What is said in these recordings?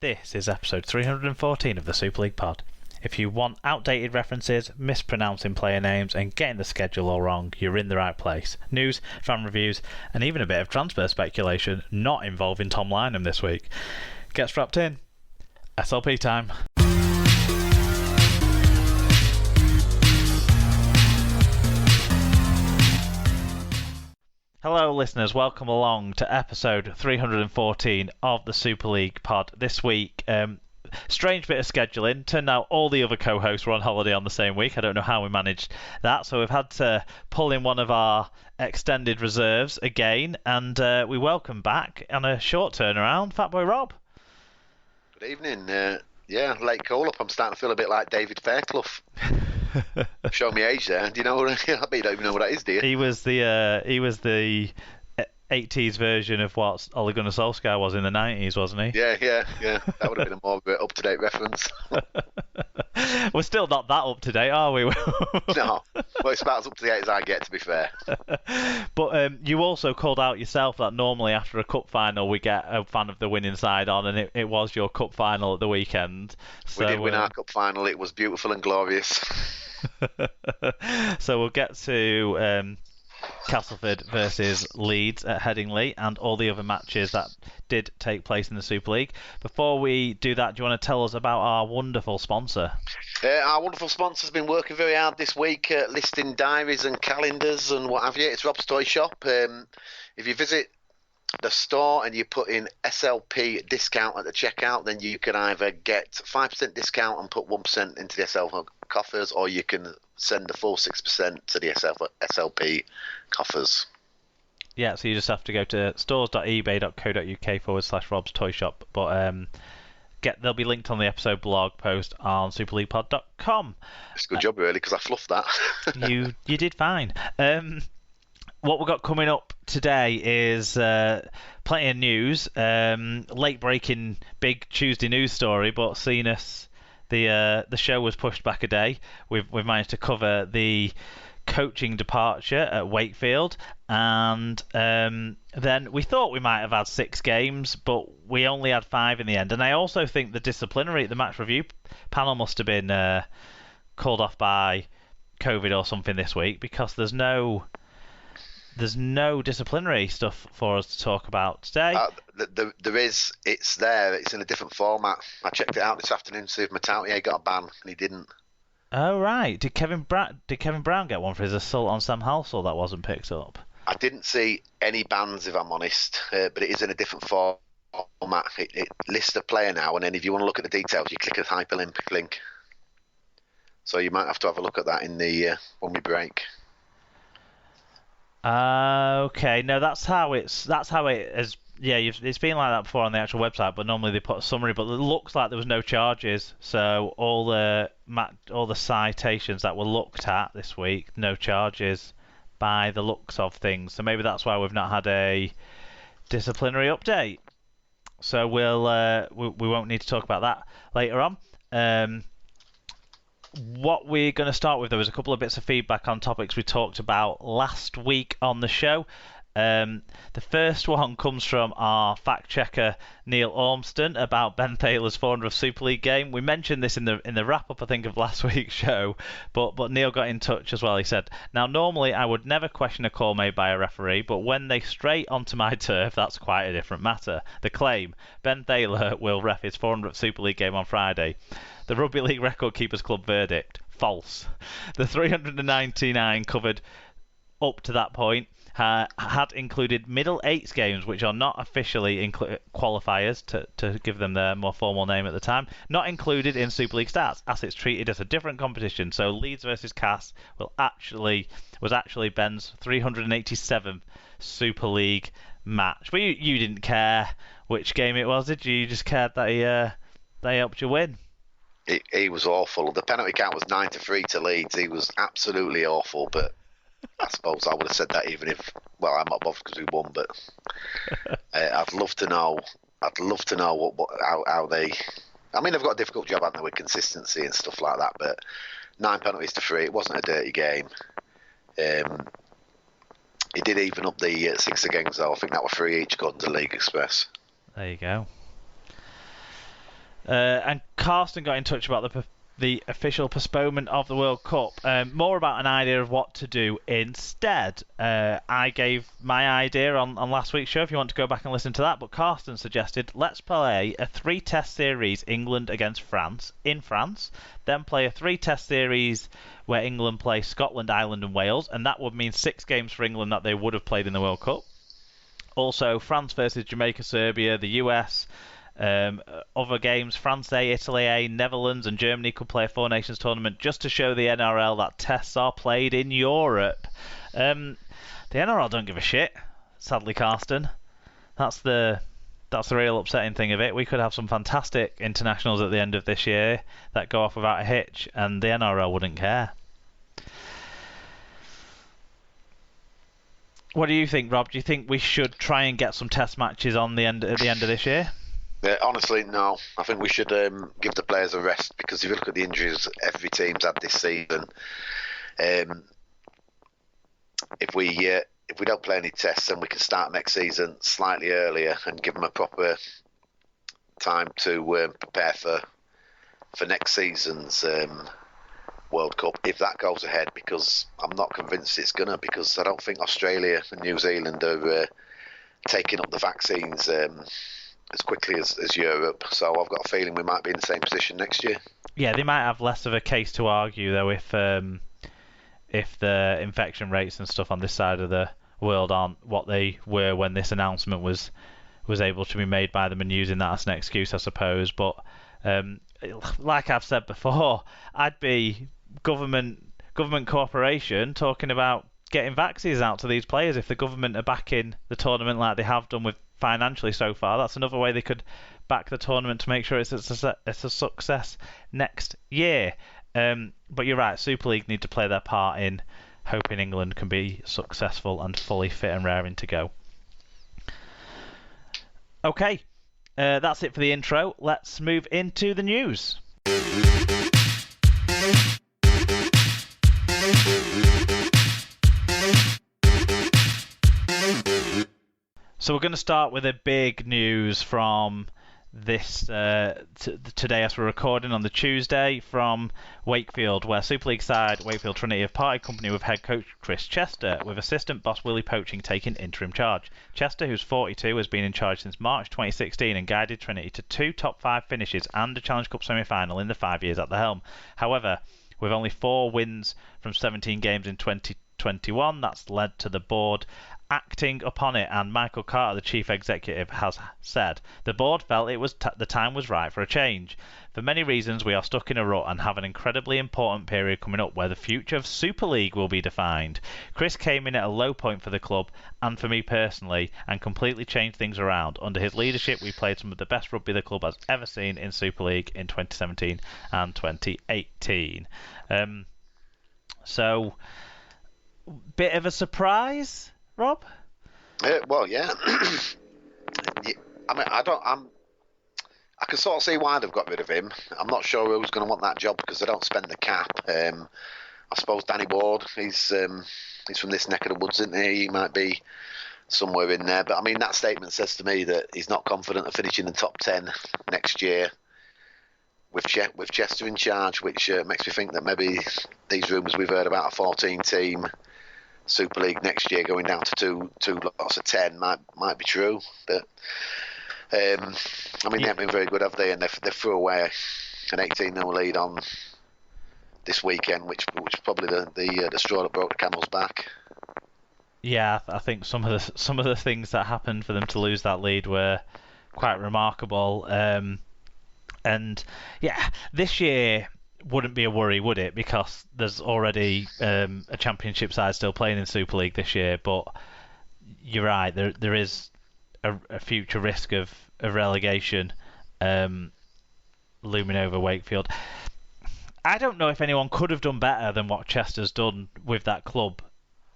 This is episode 314 of the Super League Pod. If you want outdated references, mispronouncing player names, and getting the schedule all wrong, you're in the right place. News, fan reviews, and even a bit of transfer speculation not involving Tom Lynham this week. Get strapped in. SLP time. Hello listeners, welcome along to episode 314 of the Super League Pod. This week, strange bit of scheduling. Turned out all the other co-hosts were on holiday on the same week. I don't know how we managed that, so we've had to pull in one of our extended reserves again, and we welcome back on a short turnaround, Fatboy Rob. Good evening. Late call-up. I'm starting to feel a bit like David Fairclough. Show me age there. Do you know what? I bet you don't even know what that is, do you? He was the 80s version of what Ole Gunnar Solskjaer was in the 90s, wasn't he? Yeah. That would have been a more up-to-date reference. We're still not that up-to-date, are we? No. Well, it's about as up-to-date as I get, to be fair. But you also called out yourself that normally after a cup final we get a fan of the winning side on, and it was your cup final at the weekend. So, we did win our cup final. It was beautiful and glorious. So we'll get to Castleford versus Leeds at Headingley and all the other matches that did take place in the Super League. Before we do that, do you want to tell us about our wonderful sponsor? Our wonderful sponsor's been working very hard this week, listing diaries and calendars and what have you. It's Rob's Toy Shop. If you visit the store and you put in SLP discount at the checkout, then you can either get 5% discount and put 1% into the SLP coffers, or you can send the full 6% to the SLP coffers. Yeah, so you just have to go to stores.ebay.co.uk/Rob's Toy Shop. But they'll be linked on the episode blog post on superleaguepod.com. It's a good job, really, because I fluffed that. You did fine. What we've got coming up today is plenty of news. Late breaking big Tuesday news story, but seeing us, the show was pushed back a day. We've managed to cover the coaching departure at Wakefield, and then we thought we might have had 6 games, but we only had 5 in the end. And I also think the match review panel must have been called off by COVID or something this week, because there's no disciplinary stuff for us to talk about today. There is. It's there. It's in a different format. I checked it out this afternoon to see if Matautier got a ban, and he didn't. Oh, right. Did Kevin Brown get one for his assault on Sam Halsall that wasn't picked up? I didn't see any bans, if I'm honest, but it is in a different format. It lists the player now, and then if you want to look at the details, you click a hyperlink link. So you might have to have a look at that in the when we break. Okay, no, that's how it is. Yeah, it's been like that before on the actual website, but normally they put a summary. But it looks like there was no charges, so all the citations that were looked at this week, no charges by the looks of things. So maybe that's why we've not had a disciplinary update. So we won't need to talk about that later on. What we're going to start with, there was a couple of bits of feedback on topics we talked about last week on the show. The first one comes from our fact checker Neil Ormston about Ben Thaler's 400th Super League game. We mentioned this in the wrap up, I think, of last week's show, but Neil got in touch as well. He said, "Now normally I would never question a call made by a referee, but when they stray onto my turf, that's quite a different matter. The claim: Ben Thaler will ref his 400th Super League game on Friday. The Rugby League Record Keepers Club verdict: false. The 399 covered up to that point had included middle eights games, which are not officially qualifiers, to give them their more formal name at the time, not included in Super League stats, as it's treated as a different competition. So Leeds versus Cass was actually Ben's 387th Super League match." But you didn't care which game it was, did you? You just cared that they helped you win. He was awful. The penalty count was 9-3 to Leeds. He was absolutely awful, but I suppose I would have said that even if, well, I'm not bothered because we won, but I'd love to know how they, I mean, they've got a difficult job, haven't they, with consistency and stuff like that, but 9 penalties to 3, it wasn't a dirty game. He did even up the 6 against, though. I think that were 3 each according to League Express. There you go. And Carsten got in touch about the official postponement of the World Cup. More about an idea of what to do instead. I gave my idea on last week's show, if you want to go back and listen to that, but Carsten suggested let's play a 3-test series, England against France, in France, then play a 3-test series where England play Scotland, Ireland and Wales, and that would mean 6 games for England that they would have played in the World Cup. Also, France versus Jamaica, Serbia, the US, other games, France A, Italy A, Netherlands and Germany could play a 4 Nations tournament just to show the NRL that tests are played in Europe. The NRL don't give a shit, sadly, Carsten. That's the real upsetting thing of it. We could have some fantastic internationals at the end of this year that go off without a hitch, and the NRL wouldn't care. What do you think, Rob? Do you think we should try and get some test matches on at the end of this year? Honestly, no. I think we should give the players a rest, because if you look at the injuries every team's had this season, if we don't play any tests, then we can start next season slightly earlier and give them a proper time to prepare for next season's World Cup, if that goes ahead, because I'm not convinced it's gonna, because I don't think Australia and New Zealand are taking up the vaccines as quickly as Europe, so I've got a feeling we might be in the same position next year. Yeah, they might have less of a case to argue though if the infection rates and stuff on this side of the world aren't what they were when this announcement was able to be made by them, and using that as an excuse, I suppose. But like I've said before, I'd be government cooperation talking about getting vaccines out to these players. If the government are backing the tournament like they have done with financially so far, that's another way they could back the tournament to make sure it's a success next year. But you're right, Super League need to play their part in hoping England can be successful and fully fit and raring to go. Okay, that's it for the intro. Let's move into the news. So we're going to start with a big news from this today, as we're recording on the Tuesday, from Wakefield, where Super League side Wakefield Trinity have parted company with head coach Chris Chester, with assistant boss Willie Poaching taking interim charge. Chester, who's 42, has been in charge since March 2016 and guided Trinity to 2 top 5 finishes and a Challenge Cup semi-final in the 5 years at the helm. However, with only 4 wins from 17 games in 2021, that's led to the board acting upon it, and Michael Carter, the chief executive, has said the board felt it was the time was right for a change. For many reasons, we are stuck in a rut and have an incredibly important period coming up where the future of Super League will be defined. Chris came in at a low point for the club and for me personally and completely changed things around. Under his leadership, we played some of the best rugby the club has ever seen in Super League in 2017 and 2018. So, bit of a surprise, Rob? Well, yeah. I mean, I can sort of see why they've got rid of him. I'm not sure who's going to want that job because they don't spend the cap. I suppose Danny Ward, he's from this neck of the woods, isn't he? He might be somewhere in there. But I mean, that statement says to me that he's not confident of finishing in the top 10 next year with Chester in charge, which makes me think that maybe these rumours we've heard about a 14-team Super League next year going down to two lots of 10 might be true. But I mean, they haven't been very good, have they? And they threw away an 18-0 lead on this weekend, which was probably the straw that broke the camel's back. Yeah, I think some of the things that happened for them to lose that lead were quite remarkable. And yeah, this year wouldn't be a worry, would it? Because there's already a championship side still playing in Super League this year. But you're right, there is a future risk of relegation looming over Wakefield. I don't know if anyone could have done better than what Chester's done with that club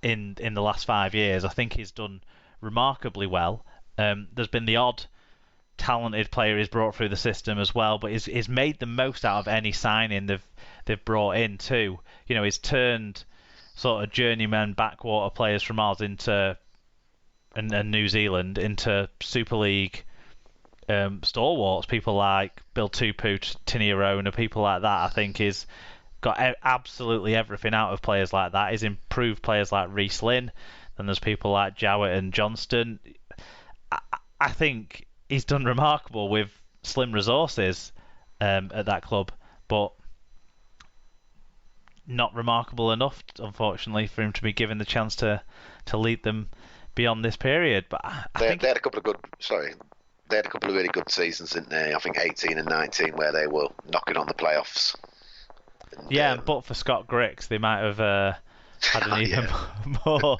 in the last 5 years. I think he's done remarkably well. There's been the odd talented player he's brought through the system as well, but he's made the most out of any signing they've brought in too. You know, he's turned sort of journeyman backwater players from Oz into and New Zealand into Super League stalwarts, people like Bill Tupu, Tini Arona, people like that, I think is got absolutely everything out of players like that. He's improved players like Reece Lynn, and there's people like Jowett and Johnston. I think he's done remarkable with slim resources at that club, but not remarkable enough, unfortunately, for him to be given the chance to lead them beyond this period. But I think they had a couple of good. Sorry, they had a couple of really good seasons, didn't they? I think 18 and 19, where they were knocking on the playoffs. And, but for Scott Griggs, they might have had an even more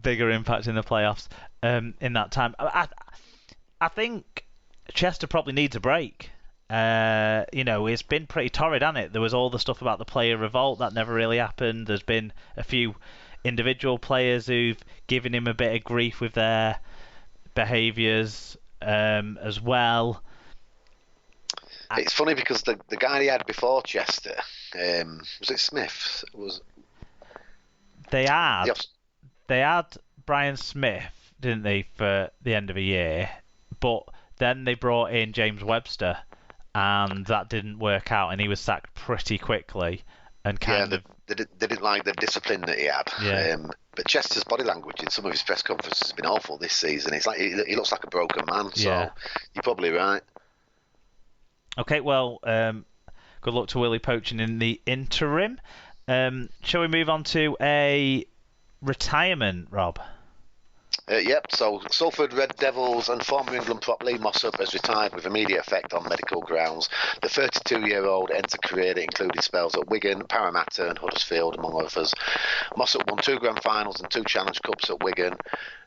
bigger impact in the playoffs in that time. I think Chester probably needs a break. It's been pretty torrid, hasn't it? There was all the stuff about the player revolt that never really happened. There's been a few individual players who've given him a bit of grief with their behaviours as well. It's funny because the guy he had before Chester, was it Smith? They had Brian Smith, didn't they, for the end of a year? But then they brought in James Webster, and that didn't work out, and he was sacked pretty quickly. And they didn't like the discipline that he had. Yeah. But Chester's body language in some of his press conferences has been awful this season. It's like he looks like a broken man. So you're probably right. Okay, well, good luck to Willie poaching in the interim. Shall we move on to a retirement, Rob? Yep, so Salford Red Devils and former England prop Lee Mossop has retired with immediate effect on medical grounds. The 32-year-old entered a career that included spells at Wigan, Parramatta and Huddersfield, among others. Mossop won 2 grand finals and 2 Challenge Cups at Wigan,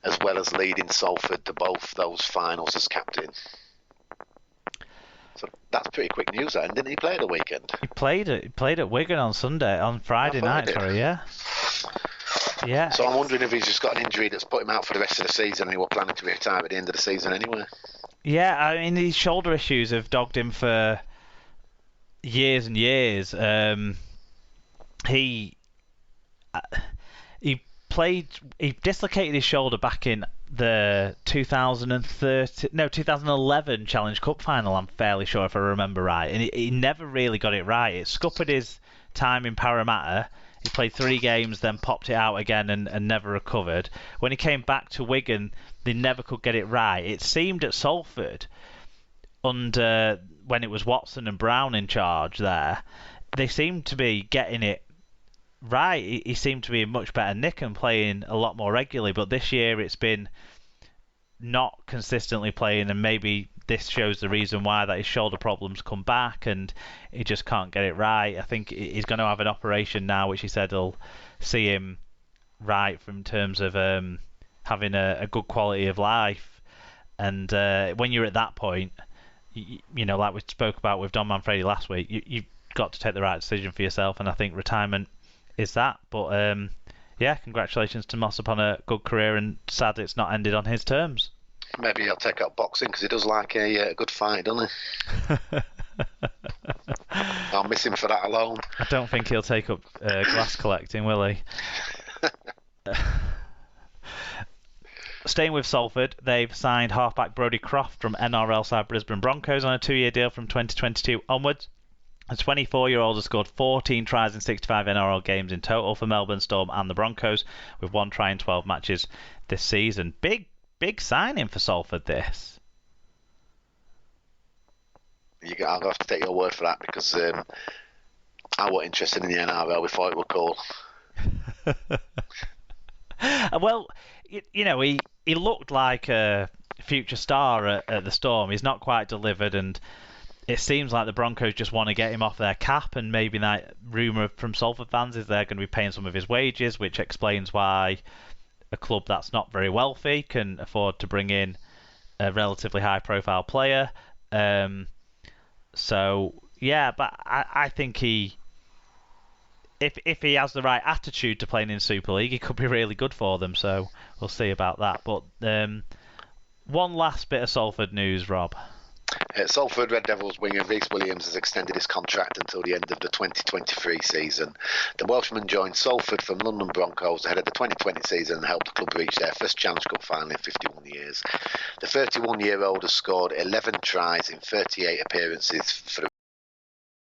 as well as leading Salford to both those finals as captain. So that's pretty quick news then. Didn't he play at the weekend? He played at Wigan on Friday night, yeah. Yeah. So I'm wondering if he's just got an injury that's put him out for the rest of the season and he was planning to retire at the end of the season anyway. Yeah, I mean, these shoulder issues have dogged him for years and years. He dislocated his shoulder back in the 2011 Challenge Cup final, I'm fairly sure, if I remember right. And he never really got it right. It scuppered his time in Parramatta. He played 3 games, then popped it out again and never recovered. When he came back to Wigan, they never could get it right. It seemed at Salford, when it was Watson and Brown in charge there, they seemed to be getting it right. He seemed to be in much better nick and playing a lot more regularly. But this year it's been not consistently playing, and maybe this shows the reason why, that his shoulder problems come back and he just can't get it right. I think he's going to have an operation now, which he said will see him right from terms of having a good quality of life. And when you're at that point, you know, like we spoke about with Don Manfredi last week, you've got to take the right decision for yourself, and I think retirement is that. But congratulations to Mossop on a good career, and sad it's not ended on his terms. Maybe he'll take up boxing because he does like a good fight, doesn't he? I'll miss him for that alone. I don't think he'll take up glass collecting, will he? Staying with Salford, they've signed halfback Brodie Croft from NRL side Brisbane Broncos on a 2-year deal from 2022 onwards. The 24-year-old has scored 14 tries in 65 NRL games in total for Melbourne Storm and the Broncos, with 1 try in 12 matches this season. Big signing for Salford, this. I'll have to take your word for that, because I wasn't interested in the NRL before it was cool. Well, you know, he looked like a future star at the Storm. He's not quite delivered, and it seems like the Broncos just want to get him off their cap, and maybe that rumour from Salford fans is they're going to be paying some of his wages, which explains why a club that's not very wealthy can afford to bring in a relatively high-profile player. So, yeah, but I think if he has the right attitude to playing in Super League, he could be really good for them, so we'll see about that. But one last bit of Salford news, Rob. Salford Red Devils winger Rhys Williams has extended his contract until the end of the 2023 season. The Welshman joined Salford from London Broncos ahead of the 2020 season and helped the club reach their first Challenge Cup final in 51 years. The 31-year-old has scored 11 tries in 38 appearances for